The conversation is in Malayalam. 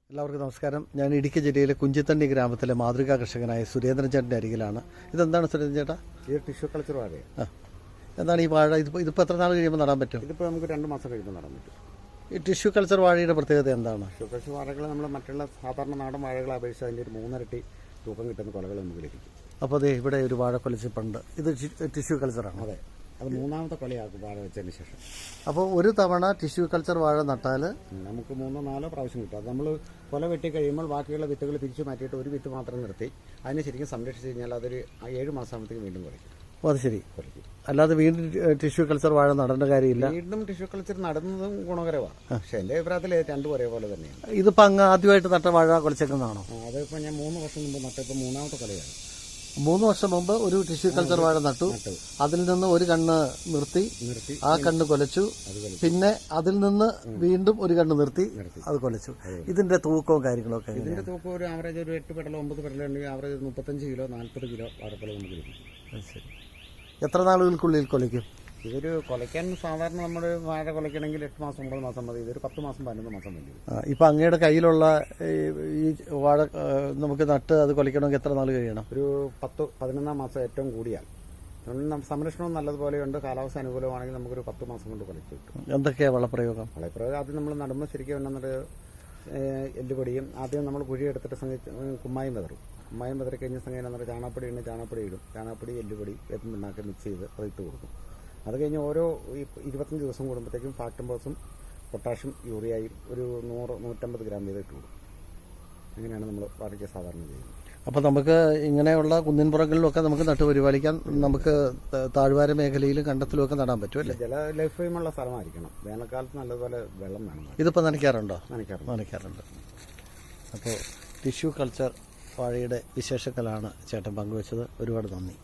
എല്ലാവർക്കും നമസ്കാരം. ഞാൻ ഇടുക്കി ജില്ലയിലെ കുഞ്ചിത്തണ്ണി ഗ്രാമത്തിലെ മാതൃകാ കർഷകനായ സുരേന്ദ്രൻ ചേട്ടൻ്റെ അരികിലാണ്. ഇതെന്താണ് സുരേന്ദ്രൻ ചേട്ടാ? ഇത് ടിഷ്യൂ കൾച്ചർ വാഴയാണ്. എന്താണ് ഈ വാഴ? ഇതിപ്പോൾ എത്ര നാൾ കഴിയുമ്പോൾ നടാൻ പറ്റും? ഇതിപ്പോൾ നമുക്ക് 2 മാസം കഴിയുമ്പോൾ നടാൻ പറ്റും. ഈ ടിഷ്യൂ കൾച്ചർ വാഴയുടെ പ്രത്യേകത എന്താണ്? ടിഷ്യൂ കൾച്ചർ വാഴകൾ നമ്മൾ മറ്റുള്ള സാധാരണ നാടൻ വാഴകളെ അപേക്ഷിച്ച് അതിൻ്റെ ഒരു 3 ഇരട്ടി തൂക്കം കിട്ടുന്ന കൊലകൾ നമുക്ക് ലഭിക്കും. അപ്പോൾ അതെ, ഇവിടെ ഒരു വാഴ കൊലച്ചിപ്പുണ്ട്. ഇത് ടിഷ്യൂ കൾച്ചറാണ്. അതെ, അത് 3ാമത്തെ കൊലയാക്കും വാഴ വെച്ചതിന് ശേഷം. അപ്പോൾ ഒരു തവണ ടിഷ്യൂ കൾച്ചർ വാഴ നട്ടാൽ നമുക്ക് 3-4 പ്രാവശ്യം കിട്ടും. അത് നമ്മൾ കൊല വെട്ടി കഴിയുമ്പോൾ ബാക്കിയുള്ള വിത്തുകൾ തിരിച്ചു മാറ്റിയിട്ട് ഒരു വിത്ത് മാത്രം നിർത്തി അതിനെ ശരിക്കും സംരക്ഷിച്ച് കഴിഞ്ഞാൽ അതൊരു 7 മാസമാകുമ്പോഴത്തേക്കും വീണ്ടും കുറയ്ക്കും. അപ്പോൾ അത് ശരി. അല്ലാതെ വീണ്ടും ടിഷ്യൂ കൾച്ചർ വാഴ നടേണ്ട കാര്യമില്ല. വീണ്ടും ടിഷ്യൂ കൾച്ചർ നടുന്നതും ഗുണകരമാണ്. പക്ഷേ എൻ്റെ അഭിപ്രായത്തിൽ 2 ഒരേപോലെ തന്നെയാണ്. ഇതിപ്പോൾ അങ്ങ് ആദ്യമായിട്ട് നട്ട വാഴ കൊലച്ചേക്കുന്നതാണോ? അതിപ്പോൾ ഞാൻ 3 വർഷം മുമ്പ് നട്ടപ്പോൾ 3ാമത്തെ കൊലയാണ്. 3 വർഷം മുമ്പ് ഒരു ടിഷ്യൂ കൾച്ചർ വാഴ നട്ടു. അതിൽ നിന്ന് ഒരു കണ്ണ് നിർത്തി ആ കണ്ണ് കൊലച്ചു. പിന്നെ അതിൽ നിന്ന് വീണ്ടും ഒരു കണ്ണ് നിർത്തി അത് കൊലച്ചു. ഇതിന്റെ തൂക്കവും കാര്യങ്ങളൊക്കെ? ഇതിന്റെ തൂക്കം ഒരു ആവറേജ് ഒരു 8 പെടലോ 9 പെടലോ ഉണ്ടെങ്കിൽ ആവറേജ് 35 കിലോ 40 കിലോ വാഴക്കൊല നമുക്ക് ലഭിക്കും. ശരി. എത്ര നാളുകൾക്കുള്ളിൽ കൊലയ്ക്കും? ഇതൊരു കൊലയ്ക്കാൻ സാധാരണ നമ്മൾ വാഴ കൊലയ്ക്കണമെങ്കിൽ 8 മാസം 9 മാസം മതി. ഇതൊരു 10 മാസം 11 മാസം മതി. ഇപ്പം അങ്ങയുടെ കയ്യിലുള്ള ഈ വാഴ നമുക്ക് നട്ട് അത് കൊലയ്ക്കണമെങ്കിൽ എത്ര നാൾ കഴിയണം? ഒരു 10-11 മാസം ഏറ്റവും കൂടിയാൽ. സംരക്ഷണവും നല്ലതുപോലെയുണ്ട്. കാലാവസ്ഥ അനുകൂലമാണെങ്കിൽ നമുക്കൊരു 10 മാസം കൊണ്ട് കൊലയ്ക്ക് കിട്ടും. എന്തൊക്കെയാണ് വളപ്രയോഗം? വളപ്രയോഗം ആദ്യം നമ്മൾ നടുമ്പോൾ ശരിക്കും എന്നൊരു എല്ലുപൊടിയും ആദ്യം നമ്മൾ കുഴിയെടുത്തിട്ട് കുമ്മായം വിതറും. കുമ്മായം വിതറി കഴിഞ്ഞ സമയം എന്നിട്ട് ചാണകപ്പൊടി ഇടും. ചാണകപ്പൊടി എല്ലുപൊടി വേപ്പും പിണ്ണാക്കി മിക്സ് ചെയ്ത് അത് ഇട്ട് കൊടുക്കും. അത് കഴിഞ്ഞ് ഓരോ 25 ദിവസം കൂടുമ്പോഴത്തേക്കും ഫാക്ടംബോസും പൊട്ടാഷ്യം യൂറിയയും ഒരു 100-150 ഗ്രാം വീതം ഇട്ട് കൊടുക്കും. അങ്ങനെയാണ് നമ്മൾ വാഴയ്ക്ക് സാധാരണ ചെയ്യുന്നത്. അപ്പോൾ നമുക്ക് ഇങ്ങനെയുള്ള കുന്നിൻപുറങ്ങളിലൊക്കെ നമുക്ക് നട്ടുപരിപാലിക്കാൻ നമുക്ക് താഴ്വാര മേഖലയിലും കണ്ടത്തിലുമൊക്കെ നടാൻ പറ്റും അല്ലേ? ജലലഭ്യമുള്ള സ്ഥലമായിരിക്കണം. വേനൽക്കാലത്ത് നല്ലതുപോലെ വെള്ളം വേണം. ഇതിപ്പോൾ നനയ്ക്കാറുണ്ടോ? നനയ്ക്കാറുണ്ട്. അപ്പോൾ ടിഷ്യൂ കൾച്ചർ വാഴയുടെ വിശേഷങ്ങളാണ് ചേട്ടൻ പങ്കുവച്ചത്. ഒരുപാട് നന്ദി.